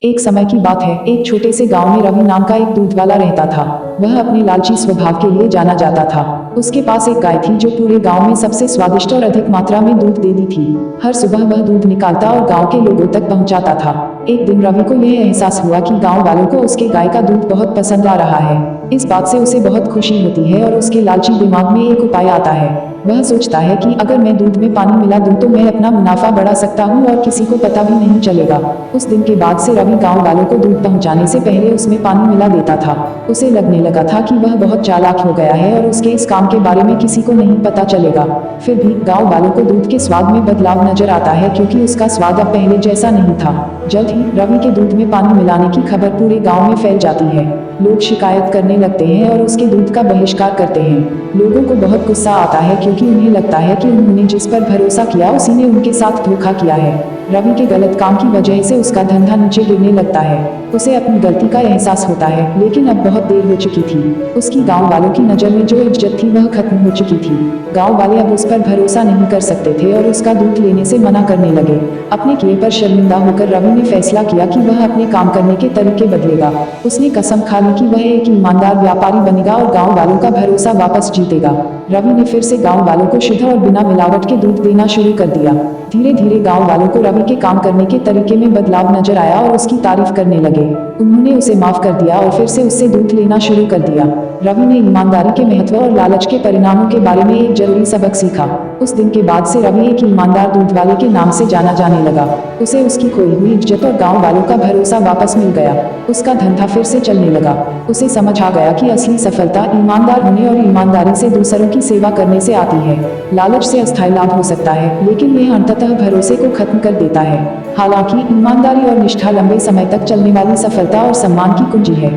एक समय की बात है, एक छोटे से गांव में रवि नाम का एक दूध वाला रहता था। वह अपने लालची स्वभाव के लिए जाना जाता था। उसके पास एक गाय थी जो पूरे गांव में सबसे स्वादिष्ट और अधिक मात्रा में दूध देती थी। हर सुबह वह दूध निकालता और गांव के लोगों तक पहुंचाता था। एक दिन रवि को यह एहसास हुआ कि गांव वालों को उसके गाय का दूध बहुत पसंद आ रहा है। इस बात से उसे बहुत खुशी होती है और उसके लालची दिमाग में एक उपाय आता है। वह सोचता है कि अगर मैं दूध में पानी मिला दूं तो मैं अपना मुनाफा बढ़ा सकता हूं और किसी को पता भी नहीं चलेगा। उस दिन के बाद से रवि गांव वालों को दूध पहुंचाने से पहले उसमें पानी मिला देता था। उसे लगने लगा था कि वह बहुत चालाक हो गया है और उसके इस काम के बारे में किसी को नहीं पता चलेगा। फिर भी गांव वालों को दूध के स्वाद में बदलाव नजर आता है क्योंकि उसका स्वाद अब पहले जैसा नहीं था। जल्द ही रवि के दूध में पानी मिलाने की खबर पूरे गांव में फैल जाती है। लोग शिकायत करने लगते हैं और उसके दूध का बहिष्कार करते हैं। लोगों को बहुत गुस्सा आता है क्योंकि उन्हें लगता है कि उन्होंने जिस पर भरोसा किया उसी ने उनके साथ धोखा किया है। रवि के गलत काम की वजह से उसका धंधा नीचे गिरने लगता है। उसे अपनी गलती का एहसास होता है, लेकिन अब बहुत देर हो चुकी थी। उसकी गांव वालों की नज़र में जो इज्जत थी वह खत्म हो चुकी थी। गांव वाले अब उस पर भरोसा नहीं कर सकते थे और उसका दूध लेने से मना करने लगे। अपने किए पर शर्मिंदा होकर रवि ने फैसला किया कि वह अपने काम करने के तरीके बदलेगा। उसने कसम खा ली कि वह एक ईमानदार व्यापारी बनेगा और गांव वालों का भरोसा वापस जीतेगा। रवि ने फिर से गांव वालों को शुद्ध और बिना मिलावट के दूध देना शुरू कर दिया। धीरे धीरे गांव वालों को रवि के काम करने के तरीके में बदलाव नजर आया और उसकी तारीफ करने लगे। उन्होंने उसे माफ कर दिया और फिर से उससे दूध लेना शुरू कर दिया। रवि ने ईमानदारी के महत्व और लालच के परिणामों के बारे में एक जरूरी सबक सीखा। उस दिन के बाद से रवि एक ईमानदार दूध वाले के नाम से जाना जाने लगा। उसे उसकी खोई हुई इज्जत और गांव वालों का भरोसा वापस मिल गया। उसका धंधा फिर से चलने लगा। उसे समझ आ गया कि असली सफलता ईमानदार होने और ईमानदारी से दूसरों की सेवा करने से आती है। लालच से अस्थायी लाभ हो सकता है, लेकिन यह अंततः भरोसे को खत्म कर देता है। हालांकि ईमानदारी और निष्ठा लंबे समय तक चलने वाली सफलता और सम्मान की कुंजी है।